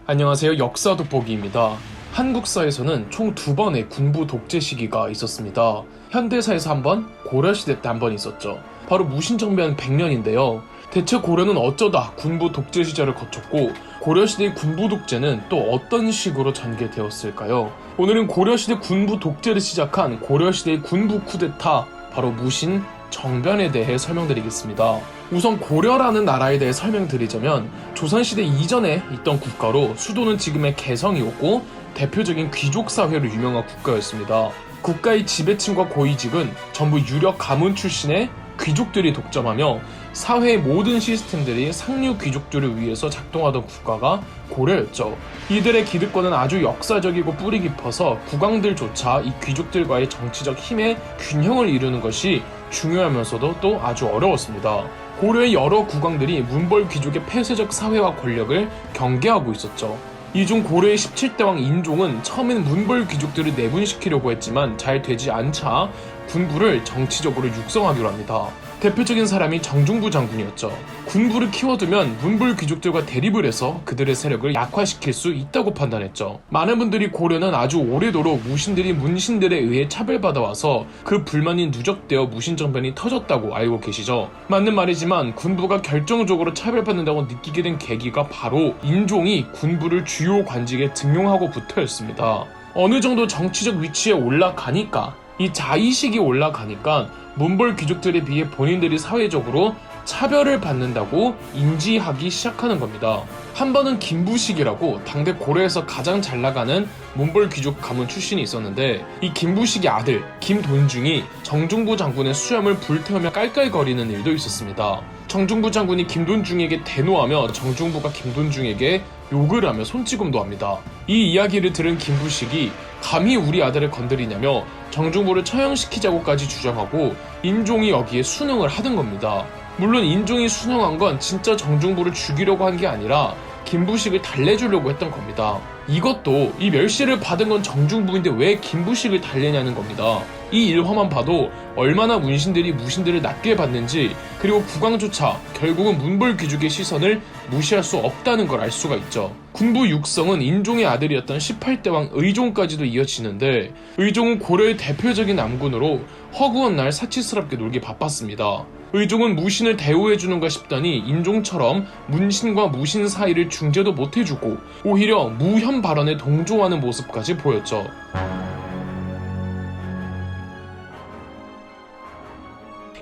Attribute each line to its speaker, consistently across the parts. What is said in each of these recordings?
Speaker 1: 안녕하세요. 역사 돋보기입니다. 한국사에서는 총 2번의 군부 독재 시기가 있었습니다. 현대사에서 한 번, 고려시대 때 한 번 있었죠. 바로 무신정변 100년인데요. 대체 고려는 어쩌다 군부 독재 시절을 거쳤고 고려시대의 군부 독재는 또 어떤 식으로 전개되었을까요? 오늘은 고려시대 군부 독재를 시작한 고려시대의 군부 쿠데타, 바로 무신 정변에 대해 설명드리겠습니다. 우선 고려라는 나라에 대해 설명드리자면 조선시대 이전에 있던 국가로 수도는 지금의 개성이었고 대표적인 귀족사회로 유명한 국가였습니다. 국가의 지배층과 고위직은 전부 유력 가문 출신의 귀족들이 독점하며 사회의 모든 시스템들이 상류 귀족들을 위해서 작동하던 국가가 고려였죠. 이들의 기득권은 아주 역사적이고 뿌리 깊어서 국왕들조차 이 귀족들과의 정치적 힘의 균형을 이루는 것이 중요하면서도 또 아주 어려웠습니다. 고려의 여러 국왕들이 문벌 귀족의 폐쇄적 사회와 권력을 경계하고 있었죠. 이 중 고려의 17대왕 인종은 처음엔 문벌 귀족들을 내분시키려고 했지만 잘 되지 않자 군부를 정치적으로 육성하기로 합니다. 대표적인 사람이 정중부 장군이었죠. 군부를 키워두면 문벌 귀족들과 대립을 해서 그들의 세력을 약화시킬 수 있다고 판단했죠. 많은 분들이 고려는 아주 오래도록 무신들이 문신들에 의해 차별받아와서 그 불만이 누적되어 무신정변이 터졌다고 알고 계시죠. 맞는 말이지만 군부가 결정적으로 차별받는다고 느끼게 된 계기가 바로 인종이 군부를 주요 관직에 등용하고부터였습니다. 어느 정도 정치적 위치에 올라가니까, 이 자의식이 올라가니까 문벌 귀족들에 비해 본인들이 사회적으로 차별을 받는다고 인지하기 시작하는 겁니다. 한 번은 김부식이라고 당대 고려에서 가장 잘나가는 문벌 귀족 가문 출신이 있었는데, 이 김부식의 아들 김돈중이 정중부 장군의 수염을 불태우며 깔깔거리는 일도 있었습니다. 정중부 장군이 김돈중에게 대노하며 정중부가 김돈중에게 욕을 하며 손찌검도 합니다. 이 이야기를 들은 김부식이 감히 우리 아들을 건드리냐며 정중부를 처형시키자고까지 주장하고 인종이 여기에 순응을 하던 겁니다. 물론 인종이 순응한 건 진짜 정중부를 죽이려고 한 게 아니라 김부식을 달래주려고 했던 겁니다. 이것도 이 멸시를 받은 건 정중부인데 왜 김부식을 달래냐는 겁니다. 이 일화만 봐도 얼마나 문신들이 무신들을 낮게 봤는지, 그리고 국왕조차 결국은 문벌 귀족의 시선을 무시할 수 없다는 걸 알 수가 있죠. 군부 육성은 인종의 아들이었던 18대왕 의종까지도 이어지는데, 의종은 고려의 대표적인 남군으로 허구한 날 사치스럽게 놀기 바빴습니다. 의종은 무신을 대우해주는가 싶더니 인종처럼 문신과 무신 사이를 중재도 못해주고 오히려 무현 발언에 동조하는 모습까지 보였죠.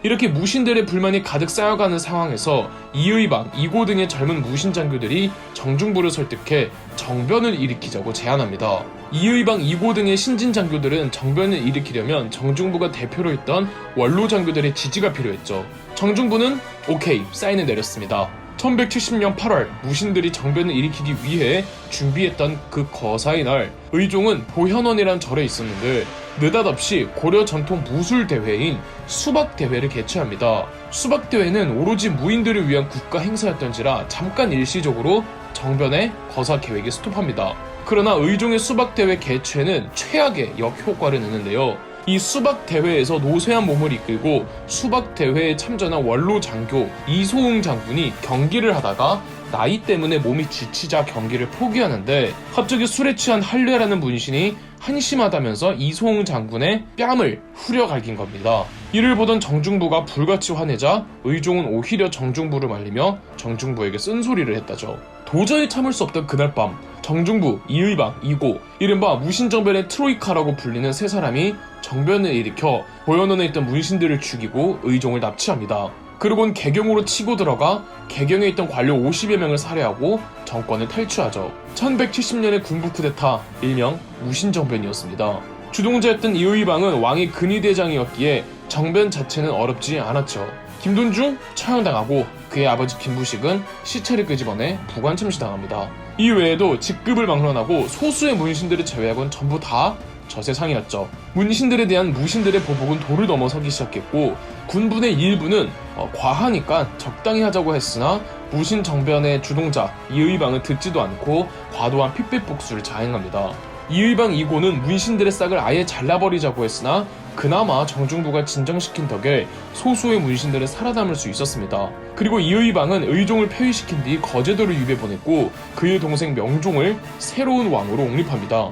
Speaker 1: 이렇게 무신들의 불만이 가득 쌓여가는 상황에서 이의방, 이고 등의 젊은 무신 장교들이 정중부를 설득해 정변을 일으키자고 제안합니다. 이의방, 이고 등의 신진 장교들은 정변을 일으키려면 정중부가 대표로 했던 원로 장교들의 지지가 필요했죠. 정중부는 오케이, 사인을 내렸습니다. 1170년 8월 무신들이 정변을 일으키기 위해 준비했던 그 거사의 날, 의종은 보현원이란 절에 있었는데 느닷없이 고려 전통 무술대회인 수박대회를 개최합니다. 수박대회는 오로지 무인들을 위한 국가 행사였던지라 잠깐 일시적으로 정변의 거사 계획이 스톱합니다. 그러나 의종의 수박대회 개최는 최악의 역효과를 내는데요. 이 수박대회에서 노쇠한 몸을 이끌고 수박대회에 참전한 원로 장교 이소흥 장군이 경기를 하다가 나이 때문에 몸이 지치자 경기를 포기하는데, 갑자기 술에 취한 한례라는 문신이 한심하다면서 이소흥 장군의 뺨을 후려갈긴 겁니다. 이를 보던 정중부가 불같이 화내자 의종은 오히려 정중부를 말리며 정중부에게 쓴소리를 했다죠. 도저히 참을 수 없던 그날 밤, 정중부, 이의방, 이고, 이른바 무신정변의 트로이카라고 불리는 세 사람이 정변을 일으켜 보현원에 있던 문신들을 죽이고 의종을 납치합니다. 그리고는 개경으로 치고 들어가 개경에 있던 관료 50여 명을 살해하고 정권을 탈취하죠. 1170년의 군부 쿠데타, 일명 무신정변이었습니다. 주동자였던 이의방은 왕의 근위대장이었기에 정변 자체는 어렵지 않았죠. 김돈중 처형당하고 그의 아버지 김부식은 시체를 끄집어내 부관 참시당합니다. 이 외에도 직급을 막론하고 소수의 문신들을 제외하고는 전부 다 저세상이었죠. 문신들에 대한 무신들의 보복은 도를 넘어서기 시작했고, 군분의 일부는 과하니까 적당히 하자고 했으나 무신 정변의 주동자 이의방은 듣지도 않고 과도한 핏빛 복수를 자행합니다. 이의방 이고는 문신들의 싹을 아예 잘라버리자고 했으나 그나마 정중부가 진정시킨 덕에 소수의 문신들은 살아남을 수 있었습니다. 그리고 이의방은 의종을 폐위시킨 뒤 거제도를 유배 보냈고 그의 동생 명종을 새로운 왕으로 옹립합니다.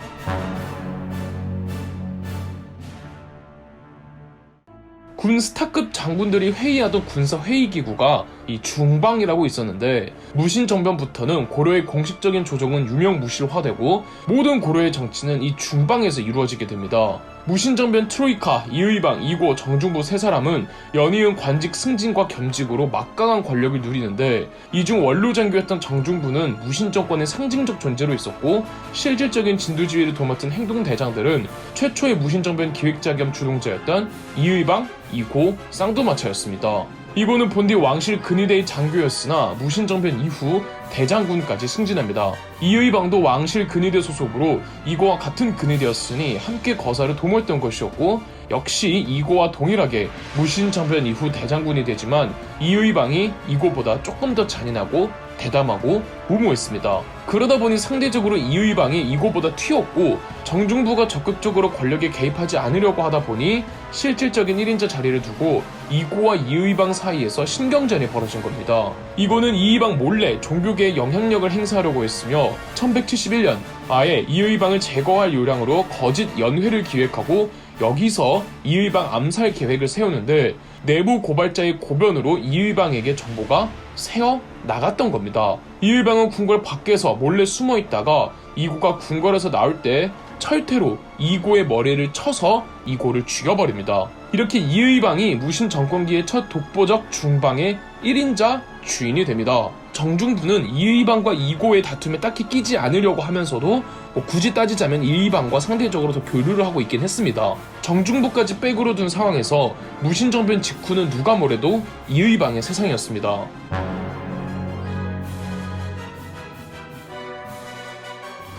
Speaker 1: 군 스타급 장군들이 회의하던 군사 회의기구가 이 중방이라고 있었는데 무신 정변부터는 고려의 공식적인 조정은 유명무실화되고 모든 고려의 정치는 이 중방에서 이루어지게 됩니다. 무신 정변 트로이카, 이의방, 이고, 정중부 세 사람은 연이은 관직 승진과 겸직으로 막강한 권력을 누리는데 이 중 원로장교였던 정중부는 무신 정권의 상징적 존재로 있었고 실질적인 진두지휘를 도맡은 행동대장들은 최초의 무신 정변 기획자 겸 주동자였던 이의방, 이고, 쌍두마차였습니다. 이고는 본디 왕실 근위대의 장교였으나 무신정변 이후 대장군까지 승진합니다. 이의방도 왕실 근위대 소속으로 이고와 같은 근위대였으니 함께 거사를 도모했던 것이었고 역시 이고와 동일하게 무신정변 이후 대장군이 되지만 이의방이 이고보다 조금 더 잔인하고 대담하고 무모했습니다. 그러다 보니 상대적으로 이의방이 이고보다 튀었고 정중부가 적극적으로 권력에 개입하지 않으려고 하다 보니 실질적인 1인자 자리를 두고 이고와 이의방 사이에서 신경전이 벌어진 겁니다. 이고는 이의방 몰래 종교계에 영향력을 행사하려고 했으며 1171년 아예 이의방을 제거할 요량으로 거짓 연회를 기획하고 여기서 이의방 암살 계획을 세우는데 내부 고발자의 고변으로 이의방에게 정보가 새어 나갔던 겁니다. 이의방은 궁궐 밖에서 몰래 숨어 있다가 이고가 궁궐에서 나올 때 철퇴로 이고의 머리를 쳐서 이고를 죽여버립니다. 이렇게 이의방이 무신 정권기의 첫 독보적 중방의 1인자 주인이 됩니다. 정중부는 이의방과 이고의 다툼에 딱히 끼지 않으려고 하면서도 굳이 따지자면 이의방과 상대적으로 더 교류를 하고 있긴 했습니다. 정중부까지 백으로 둔 상황에서 무신정변 직후는 누가 뭐래도 이의방의 세상이었습니다.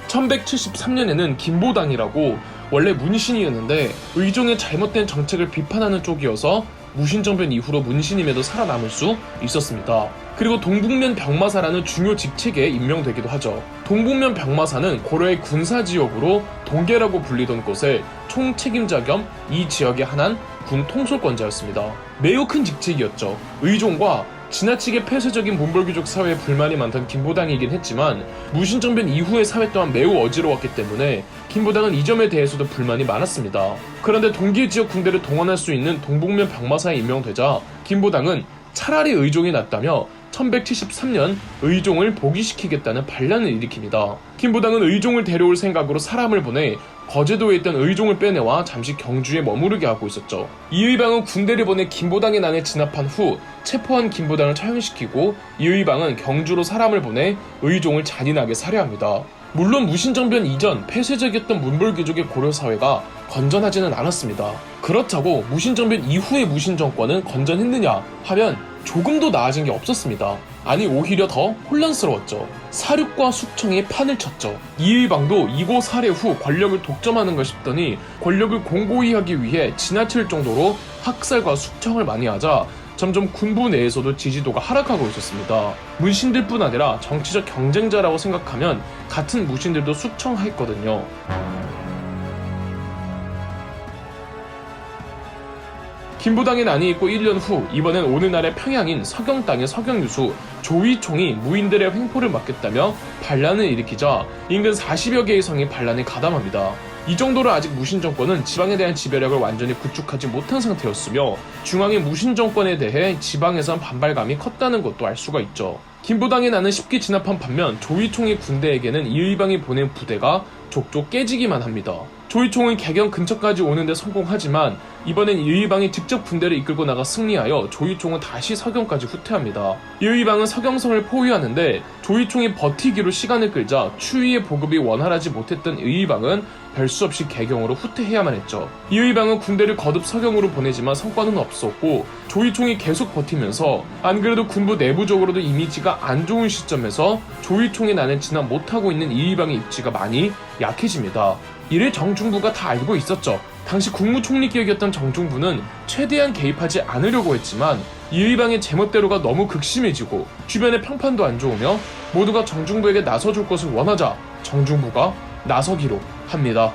Speaker 1: 1173년에는 김보당이라고 원래 문신이었는데 의종의 잘못된 정책을 비판하는 쪽이어서 무신정변 이후로 문신임에도 살아남을 수 있었습니다. 그리고 동북면 병마사라는 중요 직책에 임명되기도 하죠. 동북면 병마사는 고려의 군사지역으로 동계라고 불리던 곳의 총책임자 겸 이 지역의 한한 군 통솔권자였습니다. 매우 큰 직책이었죠. 의종과 지나치게 폐쇄적인 문벌귀족 사회에 불만이 많던 김보당이긴 했지만 무신정변 이후의 사회 또한 매우 어지러웠기 때문에 김보당은 이 점에 대해서도 불만이 많았습니다. 그런데 동계 지역 군대를 동원할 수 있는 동북면 병마사에 임명되자 김보당은 차라리 의종이 낫다며 1173년 의종을 복위시키겠다는 반란을 일으킵니다. 김보당은 의종을 데려올 생각으로 사람을 보내 거제도에 있던 의종을 빼내와 잠시 경주에 머무르게 하고 있었죠. 이의방은 군대를 보내 김보당의 난에 진압한 후 체포한 김보당을 처형시키고 이의방은 경주로 사람을 보내 의종을 잔인하게 살해합니다. 물론 무신정변 이전 폐쇄적이었던 문벌귀족의 고려사회가 건전하지는 않았습니다. 그렇다고 무신정변 이후의 무신정권은 건전했느냐 하면 조금도 나아진 게 없었습니다. 아니 오히려 더 혼란스러웠죠. 사륙과 숙청이 판을 쳤죠. 이의방도 이고 살해 후 권력을 독점하는가 싶더니 권력을 공고히 하기 위해 지나칠 정도로 학살과 숙청을 많이 하자 점점 군부 내에서도 지지도가 하락하고 있었습니다. 문신들뿐 아니라 정치적 경쟁자라고 생각하면 같은 무신들도 숙청했거든요. 김보당의 난이 있고 1년 후 이번엔 오늘날의 평양인 서경 땅의 서경유수 조이총이 무인들의 횡포를 막겠다며 반란을 일으키자 인근 40여 개의 성이 반란에 가담합니다. 이 정도로 아직 무신정권은 지방에 대한 지배력을 완전히 구축하지 못한 상태였으며 중앙의 무신정권에 대해 지방에선 반발감이 컸다는 것도 알 수가 있죠. 김보당의 난은 쉽게 진압한 반면 조이총의 군대에게는 이의방이 보낸 부대가 족족 깨지기만 합니다. 조이총은 개경 근처까지 오는데 성공하지만 이번엔 이의방이 직접 군대를 이끌고 나가 승리하여 조이총은 다시 서경까지 후퇴합니다. 이의방은 서경성을 포위하는데 조이총이 버티기로 시간을 끌자 추위의 보급이 원활하지 못했던 이의방은 별 수 없이 개경으로 후퇴해야만 했죠. 이의방은 군대를 거듭 서경으로 보내지만 성과는 없었고 조이총이 계속 버티면서 안 그래도 군부 내부적으로도 이미지가 안 좋은 시점에서 조이총의 난을 진압 못하고 있는 이의방의 입지가 많이 약해집니다. 이를 정중부가 다 알고 있었죠. 당시 국무총리격이었던 정중부는 최대한 개입하지 않으려고 했지만 이의방의 제멋대로가 너무 극심해지고 주변의 평판도 안 좋으며 모두가 정중부에게 나서줄 것을 원하자 정중부가 나서기로 합니다.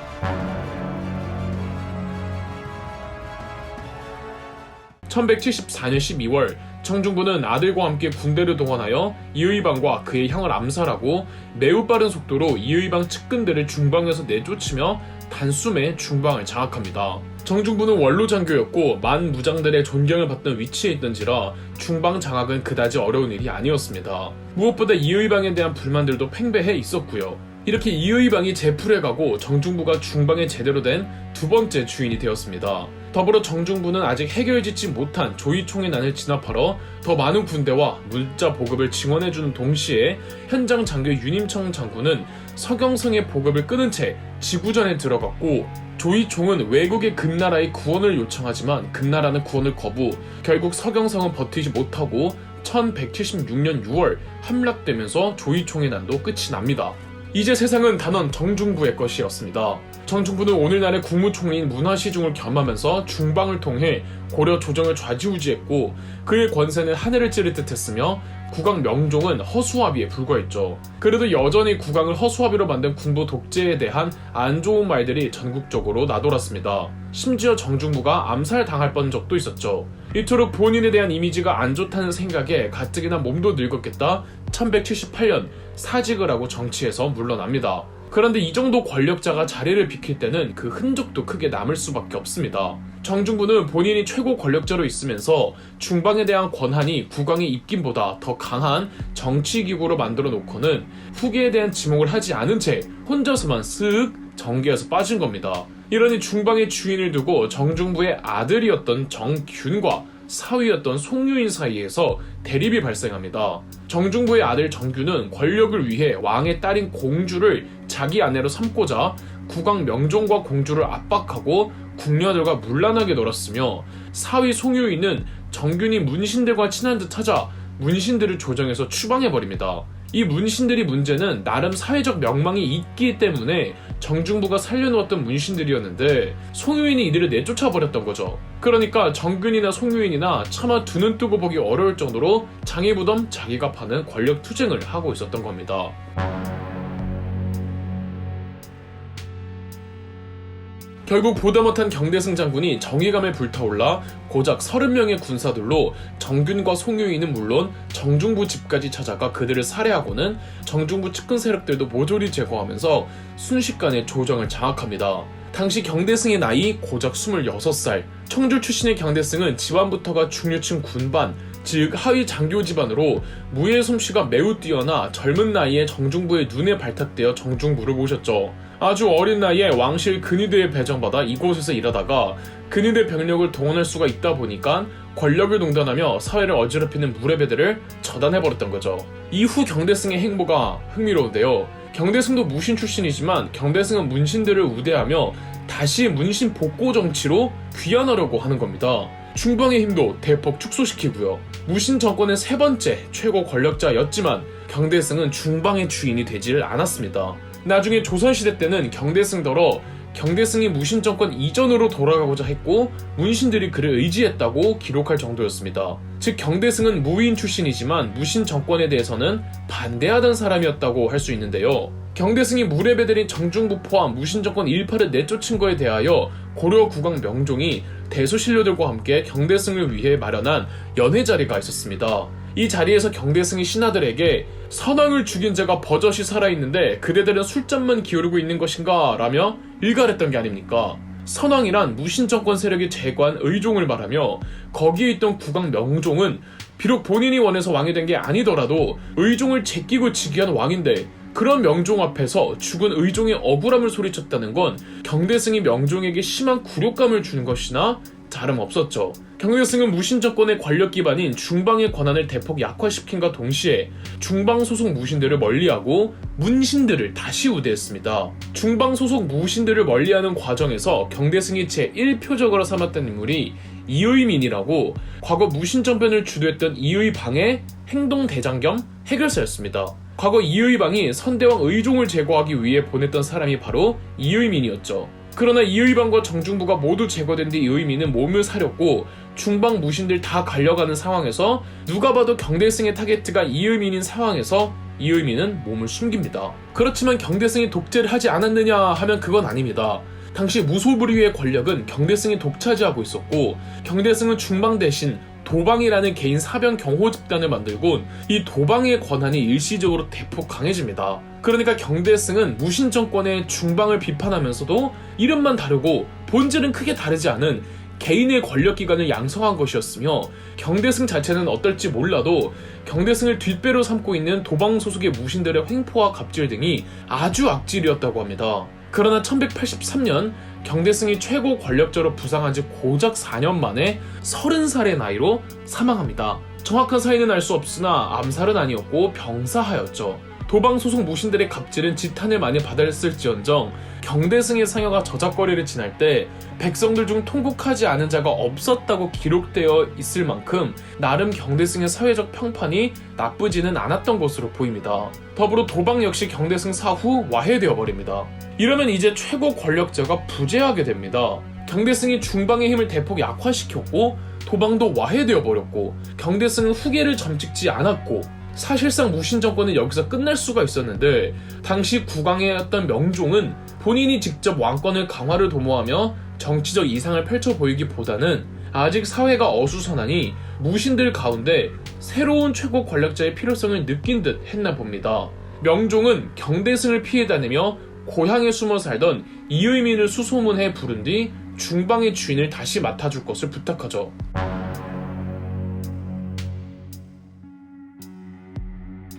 Speaker 1: 1174년 12월 정중부는 아들과 함께 군대를 동원하여 이의방과 그의 형을 암살하고 매우 빠른 속도로 이의방 측근들을 중방에서 내쫓으며 단숨에 중방을 장악합니다. 정중부는 원로 장교였고 만 무장들의 존경을 받던 위치에 있던지라 중방 장악은 그다지 어려운 일이 아니었습니다. 무엇보다 이의방에 대한 불만들도 팽배해 있었고요. 이렇게 이의방이 제풀해가고 정중부가 중방에 제대로 된 두 번째 주인이 되었습니다. 더불어 정중부는 아직 해결짓지 못한 조이총회난을 진압하러 더 많은 군대와 물자 보급을 증원해주는 동시에 현장 장교 윤임청 장군은 서경성의 보급을 끊은 채 지구전에 들어갔고, 조이총은 외국의 금나라의 구원을 요청하지만 금나라는 구원을 거부, 결국 서경성은 버티지 못하고 1176년 6월 함락되면서 조이총회난도 끝이 납니다. 이제 세상은 단원 정중부의 것이었습니다. 정중부는 오늘날의 국무총리인 문화시중을 겸하면서 중방을 통해 고려 조정을 좌지우지했고 그의 권세는 하늘을 찌를 듯했으며 국왕 명종은 허수아비에 불과했죠. 그래도 여전히 국왕을 허수아비로 만든 군부 독재에 대한 안 좋은 말들이 전국적으로 나돌았습니다. 심지어 정중부가 암살당할 뻔적도 있었죠. 이토록 본인에 대한 이미지가 안 좋다는 생각에 가뜩이나 몸도 늙었겠다 1178년 사직을 하고 정치에서 물러납니다. 그런데 이 정도 권력자가 자리를 비킬 때는 그 흔적도 크게 남을 수밖에 없습니다. 정중부는 본인이 최고 권력자로 있으면서 중방에 대한 권한이 국왕의 입김보다 더 강한 정치기구로 만들어 놓고는 후계에 대한 지목을 하지 않은 채 혼자서만 쓱 정계에서 빠진 겁니다. 이러니 중방의 주인을 두고 정중부의 아들이었던 정균과 사위였던 송유인 사이에서 대립이 발생합니다. 정중부의 아들 정균은 권력을 위해 왕의 딸인 공주를 자기 아내로 삼고자 국왕 명종과 공주를 압박하고 궁녀들과 문란하게 놀았으며, 사위 송유인은 정균이 문신들과 친한 듯 하자 문신들을 조정해서 추방해버립니다. 이 문신들이 문제는 나름 사회적 명망이 있기 때문에 정중부가 살려놓았던 문신들이었는데 송유인이 이들을 내쫓아버렸던 거죠. 그러니까 정균이나 송유인이나 차마 두 눈 뜨고 보기 어려울 정도로 장애부덤 자기가 파는 권력 투쟁을 하고 있었던 겁니다. 결국 보다 못한 경대승 장군이 정의감에 불타올라 고작 30명의 군사들로 정균과 송유인은 물론 정중부 집까지 찾아가 그들을 살해하고는 정중부 측근 세력들도 모조리 제거하면서 순식간에 조정을 장악합니다. 당시 경대승의 나이 고작 26살, 청주 출신의 경대승은 집안부터가 중류층 군반, 즉 하위 장교 집안으로 무예 솜씨가 매우 뛰어나 젊은 나이에 정중부의 눈에 발탁되어 정중부를 모셨죠. 아주 어린 나이에 왕실 근위대에 배정받아 이곳에서 일하다가 근위대 병력을 동원할 수가 있다 보니까 권력을 농단하며 사회를 어지럽히는 무례배들을 처단해버렸던 거죠. 이후 경대승의 행보가 흥미로운데요. 경대승도 무신 출신이지만 경대승은 문신들을 우대하며 다시 문신 복고 정치로 귀환하려고 하는 겁니다. 중방의 힘도 대폭 축소시키고요. 무신 정권의 세 번째 최고 권력자였지만 경대승은 중방의 주인이 되지를 않았습니다. 나중에 조선시대 때는 경대승더러 경대승이 무신 정권 이전으로 돌아가고자 했고 문신들이 그를 의지했다고 기록할 정도였습니다. 즉 경대승은 무인 출신이지만 무신 정권에 대해서는 반대하던 사람이었다고 할 수 있는데요. 경대승이 무례배들인 정중부 포함 무신 정권 일파를 내쫓은 거에 대하여 고려 국왕 명종이 대소신료들과 함께 경대승을 위해 마련한 연회 자리가 있었습니다. 이 자리에서 경대승이 신하들에게 선왕을 죽인 자가 버젓이 살아있는데 그대들은 술잔만 기울이고 있는 것인가? 라며 일갈했던 게 아닙니까? 선왕이란 무신정권 세력이 제거한 의종을 말하며 거기에 있던 국왕 명종은 비록 본인이 원해서 왕이 된 게 아니더라도 의종을 제끼고 즉위한 왕인데 그런 명종 앞에서 죽은 의종의 억울함을 소리쳤다는 건 경대승이 명종에게 심한 굴욕감을 주는 것이나 다름없었죠. 경대승은 무신정권의 권력 기반인 중방의 권한을 대폭 약화시킨과 동시에 중방 소속 무신들을 멀리하고 문신들을 다시 우대했습니다. 중방 소속 무신들을 멀리하는 과정에서 경대승이 제1표적으로 삼았던 인물이 이의민이라고 과거 무신정변을 주도했던 이의방의 행동대장 겸 해결사였습니다. 과거 이의방이 선대왕 의종을 제거하기 위해 보냈던 사람이 바로 이의민이었죠. 그러나 이의방과 정중부가 모두 제거된 뒤 이의민은 몸을 사렸고 중방 무신들 다 갈려가는 상황에서 누가 봐도 경대승의 타겟트가 이의민인 상황에서 이의민은 몸을 숨깁니다. 그렇지만 경대승이 독재를 하지 않았느냐 하면 그건 아닙니다. 당시 무소불위의 권력은 경대승이 독차지하고 있었고, 경대승은 중방 대신 도방이라는 개인 사병 경호 집단을 만들곤 이 도방의 권한이 일시적으로 대폭 강해집니다. 그러니까 경대승은 무신 정권의 중방을 비판하면서도 이름만 다르고 본질은 크게 다르지 않은 개인의 권력기관을 양성한 것이었으며, 경대승 자체는 어떨지 몰라도 경대승을 뒷배로 삼고 있는 도방 소속의 무신들의 횡포와 갑질 등이 아주 악질이었다고 합니다. 그러나 1183년 경대승이 최고 권력자로 부상한 지 고작 4년 만에 30살의 나이로 사망합니다. 정확한 사인은 알 수 없으나 암살은 아니었고 병사하였죠. 도방 소속 무신들의 갑질은 지탄을 많이 받았을지언정 경대승의 상여가 저작거리를 지날 때 백성들 중 통곡하지 않은 자가 없었다고 기록되어 있을 만큼 나름 경대승의 사회적 평판이 나쁘지는 않았던 것으로 보입니다. 더불어 도방 역시 경대승 사후 와해되어 버립니다. 이러면 이제 최고 권력자가 부재하게 됩니다. 경대승이 중방의 힘을 대폭 약화시켰고 도방도 와해되어 버렸고, 경대승은 후계를 점찍지 않았고, 사실상 무신 정권은 여기서 끝날 수가 있었는데, 당시 국왕이었던 명종은 본인이 직접 왕권을 강화를 도모하며 정치적 이상을 펼쳐 보이기보다는 아직 사회가 어수선하니 무신들 가운데 새로운 최고 권력자의 필요성을 느낀 듯 했나 봅니다. 명종은 경대승을 피해 다니며 고향에 숨어 살던 이의민을 수소문해 부른 뒤 중방의 주인을 다시 맡아줄 것을 부탁하죠.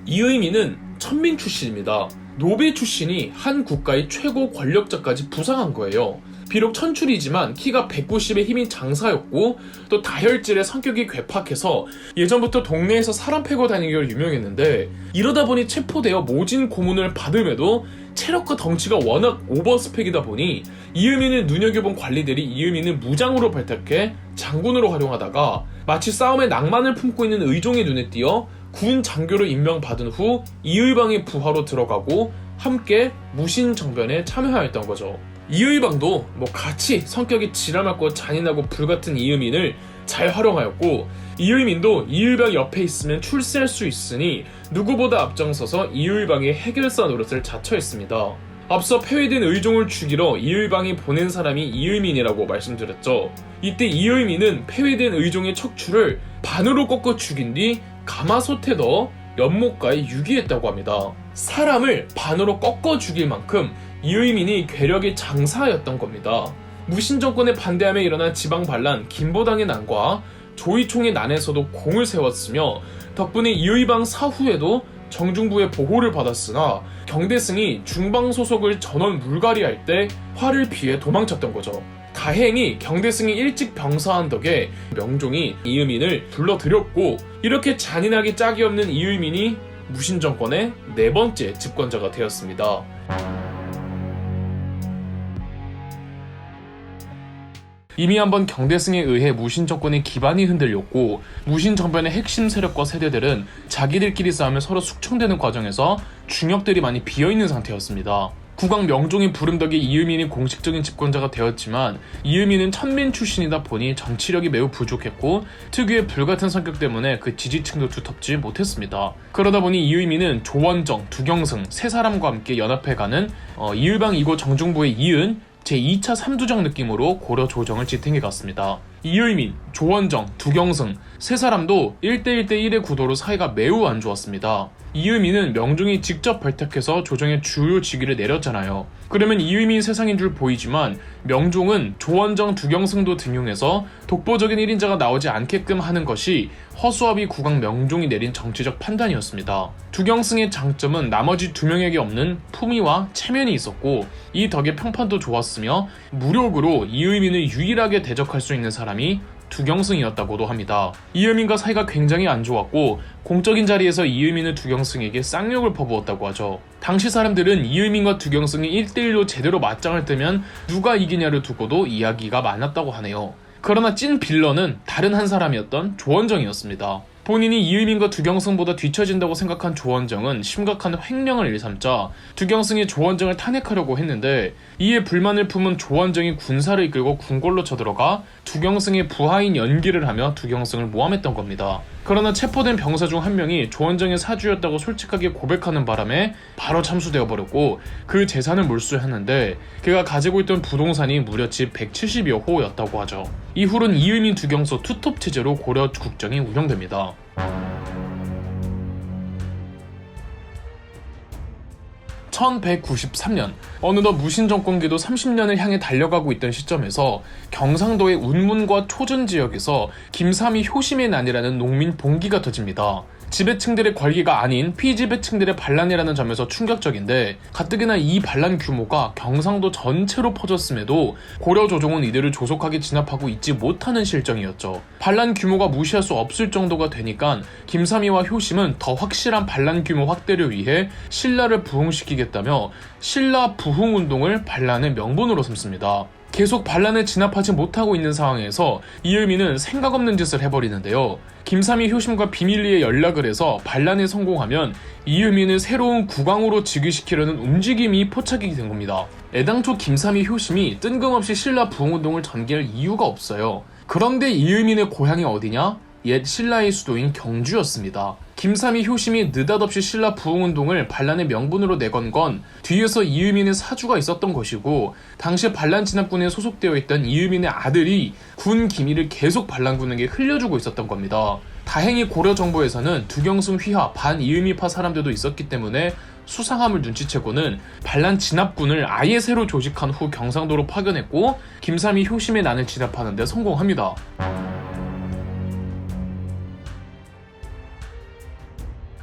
Speaker 1: 이의민은 천민 출신입니다. 노비 출신이 한 국가의 최고 권력자까지 부상한 거예요. 비록 천출이지만 키가 190의 힘이 장사였고, 또 다혈질의 성격이 괴팍해서 예전부터 동네에서 사람 패고 다니기로 유명했는데, 이러다 보니 체포되어 모진 고문을 받음에도 체력과 덩치가 워낙 오버스펙이다 보니 이의민을 눈여겨본 관리들이 이의민을 무장으로 발탁해 장군으로 활용하다가 마치 싸움에 낭만을 품고 있는 의종의 눈에 띄어 군 장교로 임명받은 후 이의방의 부하로 들어가고 함께 무신 정변에 참여하였던 거죠. 이의방도 같이 성격이 지랄맞고 잔인하고 불같은 이의민을 잘 활용하였고, 이의민도 이의방 옆에 있으면 출세할 수 있으니 누구보다 앞장서서 이의방의 해결사 노릇을 자처했습니다. 앞서 폐위된 의종을 죽이러 이의방이 보낸 사람이 이의민이라고 말씀드렸죠. 이때 이의민은 폐위된 의종의 척추를 반으로 꺾어 죽인 뒤 가마솥에 넣어 연못가에 유기했다고 합니다. 사람을 반으로 꺾어 죽일 만큼 이의민이 괴력이 장사였던 겁니다. 무신 정권에 반대하며 일어난 지방 반란 김보당의 난과 조이총의 난에서도 공을 세웠으며, 덕분에 이의방 사후에도 정중부의 보호를 받았으나 경대승이 중방 소속을 전원 물갈이할 때 화를 피해 도망쳤던 거죠. 다행히 경대승이 일찍 병사한 덕에 명종이 이의민을 불러들였고, 이렇게 잔인하게 짝이 없는 이의민이 무신 정권의 4번째 집권자가 되었습니다. 이미 한번 경대승에 의해 무신 정권의 기반이 흔들렸고, 무신 정변의 핵심 세력과 세대들은 자기들끼리 싸우며 서로 숙청되는 과정에서 중역들이 많이 비어있는 상태였습니다. 국왕 명종의 부름 덕에 이의민이 공식적인 집권자가 되었지만, 이의민은 천민 출신이다 보니 정치력이 매우 부족했고 특유의 불같은 성격 때문에 그 지지층도 두텁지 못했습니다. 그러다 보니 이의민은 조원정, 두경승 세 사람과 함께 연합해가는 이의방 2고 정중부의 이은 제2차 삼두정 느낌으로 고려 조정을 지탱해 갔습니다. 이의민, 조원정, 두경승 세 사람도 1대1대1의 구도로 사이가 매우 안 좋았습니다. 이의민은 명종이 직접 발탁해서 조정의 주요 직위를 내렸잖아요. 그러면 이의민 세상인 줄 보이지만 명종은 조원정, 두경승도 등용해서 독보적인 1인자가 나오지 않게끔 하는 것이 허수아비 국왕 명종이 내린 정치적 판단이었습니다. 두경승의 장점은 나머지 2명에게 없는 품위와 체면이 있었고, 이 덕에 평판도 좋았으며 무력으로 이의민을 유일하게 대적할 수 있는 사람이 두경승이었다고도 합니다. 이의민과 사이가 굉장히 안 좋았고 공적인 자리에서 이의민은 두경승에게 쌍욕을 퍼부었다고 하죠. 당시 사람들은 이의민과 두경승이 1대1로 제대로 맞짱을 뜨면 누가 이기냐를 두고도 이야기가 많았다고 하네요. 그러나 찐 빌런은 다른 한 사람이었던 조원정이었습니다. 본인이 이의민과 두경승보다 뒤처진다고 생각한 조원정은 심각한 횡령을 일삼자 두경승이 조원정을 탄핵하려고 했는데, 이에 불만을 품은 조원정이 군사를 이끌고 궁궐로 쳐들어가 두경승의 부하인 연기를 하며 두경승을 모함했던 겁니다. 그러나 체포된 병사 중 한 명이 조원정의 사주였다고 솔직하게 고백하는 바람에 바로 참수되어 버렸고 그 재산을 몰수했는데 그가 가지고 있던 부동산이 무려 집 170여 호였다고 하죠. 이후로는 이의민 두경서 투톱 체제로 고려 국정이 운영됩니다. 1193년 어느덧 무신정권기도 30년을 향해 달려가고 있던 시점에서 경상도의 운문과 초전 지역에서 김삼이 효심의 난이라는 농민 봉기가 터집니다. 지배층들의 권리가 아닌 피지배층들의 반란이라는 점에서 충격적인데 가뜩이나 이 반란 규모가 경상도 전체로 퍼졌음에도 고려 조정은 이들을 조속하게 진압하고 있지 못하는 실정이었죠. 반란 규모가 무시할 수 없을 정도가 되니까 김삼이와 효심은 더 확실한 반란 규모 확대를 위해 신라를 부흥시키겠다며 신라 부흥운동을 반란의 명분으로 삼습니다. 계속 반란을 진압하지 못하고 있는 상황에서 이을미는 생각 없는 짓을 해버리는데요. 김삼이 효심과 비밀리에 연락을 해서 반란에 성공하면 이을미는 새로운 국왕으로 즉위시키려는 움직임이 포착이 된 겁니다. 애당초 김삼이 효심이 뜬금없이 신라 부흥운동을 전개할 이유가 없어요. 그런데 이을민의 고향이 어디냐? 옛 신라의 수도인 경주였습니다. 김삼이 효심이 느닷없이 신라 부흥운동을 반란의 명분으로 내건 건 뒤에서 이의민의 사주가 있었던 것이고 당시 반란 진압군에 소속되어 있던 이의민의 아들이 군 기밀을 계속 반란군에게 흘려주고 있었던 겁니다. 다행히 고려 정부에서는 두경승 휘하 반 이의미파 사람들도 있었기 때문에 수상함을 눈치채고는 반란 진압군을 아예 새로 조직한 후 경상도로 파견했고 김삼이 효심의 난을 진압하는 데 성공합니다.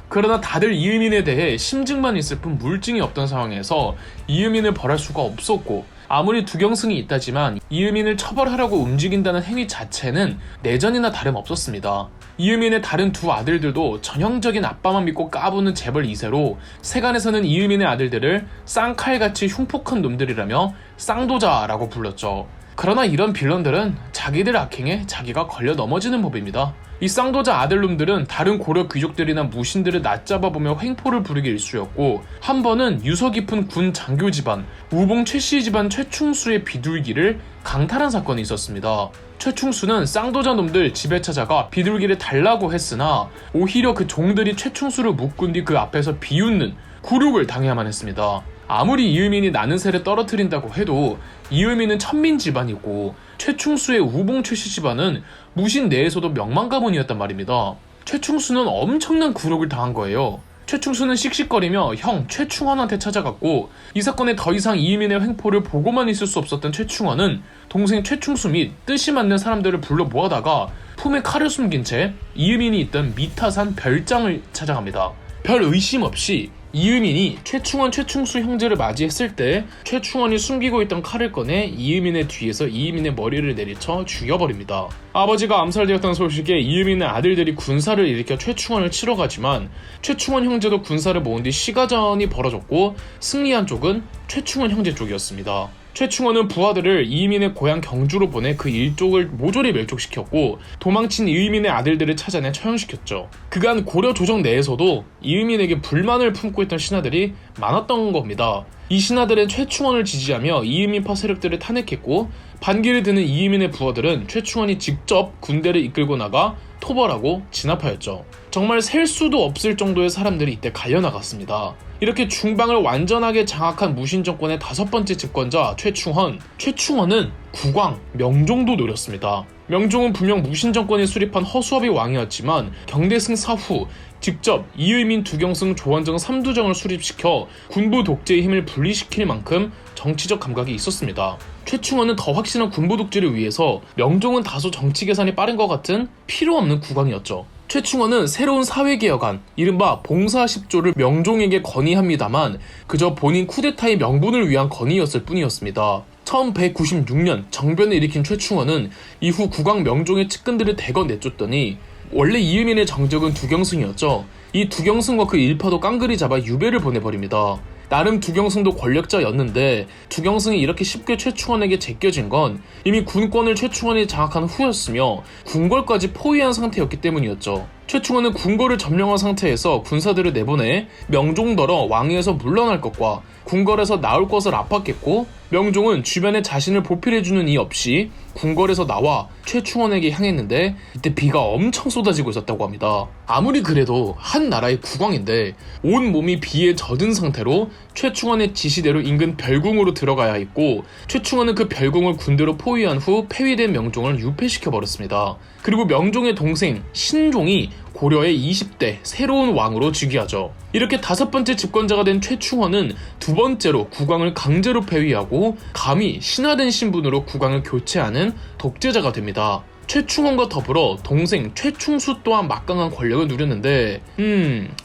Speaker 1: 그러나 다들 이의민에 대해 심증만 있을 뿐 물증이 없던 상황에서 이의민을 벌할 수가 없었고 아무리 두경승이 있다지만 이의민을 처벌하려고 움직인다는 행위 자체는 내전이나 다름없었습니다. 이의민의 다른 두 아들들도 전형적인 아빠만 믿고 까부는 재벌 2세로 세간에서는 이의민의 아들들을 쌍칼같이 흉폭한 놈들이라며 쌍도자라고 불렀죠. 그러나 이런 빌런들은 자기들 악행에 자기가 걸려 넘어지는 법입니다. 이 쌍도자 아들놈들은 다른 고려 귀족들이나 무신들을 낮잡아보며 횡포를 부르기 일쑤였고 한 번은 유서 깊은 군 장교 집안 우봉 최씨 집안 최충수의 비둘기를 강탈한 사건이 있었습니다. 최충수는 쌍도자 놈들 집에 찾아가 비둘기를 달라고 했으나 오히려 그 종들이 최충수를 묶은 뒤 그 앞에서 비웃는 굴욕을 당해야만 했습니다. 아무리 이의민이 나는 새를 떨어뜨린다고 해도 이의민은 천민 집안이고 최충수의 우봉 최씨 집안은 무신 내에서도 명망 가문이었단 말입니다. 최충수는 엄청난 굴욕을 당한 거예요. 최충수는 씩씩거리며 형 최충원한테 찾아갔고 이 사건에 더 이상 이의민의 횡포를 보고만 있을 수 없었던 최충원은 동생 최충수 및 뜻이 맞는 사람들을 불러 모아다가 품에 칼을 숨긴 채 이의민이 있던 미타산 별장을 찾아갑니다. 별 의심 없이 이의민이 최충원, 최충수 형제를 맞이했을 때 최충원이 숨기고 있던 칼을 꺼내 이의민의 뒤에서 이의민의 머리를 내리쳐 죽여버립니다. 아버지가 암살되었다는 소식에 이의민의 아들들이 군사를 일으켜 최충원을 치러 가지만 최충원 형제도 군사를 모은 뒤 시가전이 벌어졌고 승리한 쪽은 최충원 형제 쪽이었습니다. 최충원은 부하들을 이의민의 고향 경주로 보내 그 일족을 모조리 멸족시켰고 도망친 이의민의 아들들을 찾아내 처형시켰죠. 그간 고려 조정 내에서도 이의민에게 불만을 품고 있던 신하들이 많았던 겁니다. 이 신하들은 최충원을 지지하며 이의민파 세력들을 탄핵했고 반기를 드는 이의민의 부하들은 최충원이 직접 군대를 이끌고 나가 토벌하고 진압하였죠. 정말 셀 수도 없을 정도의 사람들이 이때 갈려나갔습니다. 이렇게 중방을 완전하게 장악한 무신정권의 5번째 집권자 최충원은 국왕, 명종도 노렸습니다. 명종은 분명 무신정권이 수립한 허수아비 왕이었지만 경대승 사후 직접 이의민, 두경승, 조원정 3두정을 수립시켜 군부 독재의 힘을 분리시킬 만큼 정치적 감각이 있었습니다. 최충원은 더 확실한 군부 독재를 위해서 명종은 다소 정치 계산이 빠른 것 같은 필요 없는 국왕이었죠. 최충원은 새로운 사회개혁안, 이른바 봉사 10조를 명종에게 건의합니다만 그저 본인 쿠데타의 명분을 위한 건의였을 뿐이었습니다. 1196년 정변을 일으킨 최충원은 이후 국왕 명종의 측근들을 대거 내쫓더니 원래 이의민의 정적은 두경승이었죠. 이 두경승과 그 일파도 깡그리 잡아 유배를 보내버립니다. 나름 두경승도 권력자였는데 두경승이 이렇게 쉽게 최충원에게 제껴진 건 이미 군권을 최충원이 장악한 후였으며 궁궐까지 포위한 상태였기 때문이었죠. 최충원은 궁궐을 점령한 상태에서 군사들을 내보내 명종더러 왕위에서 물러날 것과 궁궐에서 나올 것을 압박했고 명종은 주변에 자신을 보필해주는 이 없이 궁궐에서 나와 최충원에게 향했는데 이때 비가 엄청 쏟아지고 있었다고 합니다. 아무리 그래도 한 나라의 국왕인데 온 몸이 비에 젖은 상태로 최충원의 지시대로 인근 별궁으로 들어가야 했고, 최충원은 그 별궁을 군대로 포위한 후 폐위된 명종을 유폐시켜버렸습니다. 그리고 명종의 동생 신종이 고려의 20대 새로운 왕으로 즉위하죠. 이렇게 5번째 집권자가 된 최충원은 2번째로 국왕을 강제로 폐위하고 감히 신화된 신분으로 국왕을 교체하는 독재자가 됩니다. 최충원과 더불어 동생 최충수 또한 막강한 권력을 누렸는데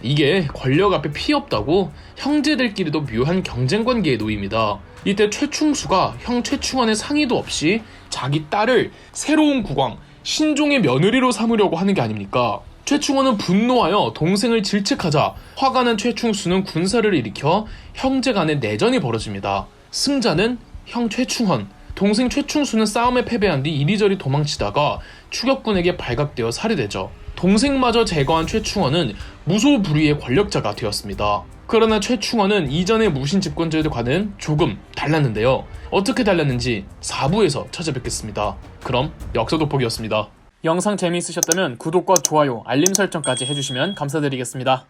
Speaker 1: 이게 권력 앞에 피 없다고 형제들끼리도 묘한 경쟁관계에 놓입니다. 이때 최충수가 형 최충원의 상의도 없이 자기 딸을 새로운 국왕 신종의 며느리로 삼으려고 하는 게 아닙니까? 최충원은 분노하여 동생을 질책하자 화가 난 최충수는 군사를 일으켜 형제 간의 내전이 벌어집니다. 승자는 형 최충원, 동생 최충수는 싸움에 패배한 뒤 이리저리 도망치다가 추격군에게 발각되어 살해되죠. 동생마저 제거한 최충원은 무소불위의 권력자가 되었습니다. 그러나 최충원은 이전의 무신 집권자들과는 조금 달랐는데요. 어떻게 달랐는지 4부에서 찾아뵙겠습니다. 그럼 역사 돋보기였습니다. 영상 재미있으셨다면 구독과 좋아요, 알림 설정까지 해주시면 감사드리겠습니다.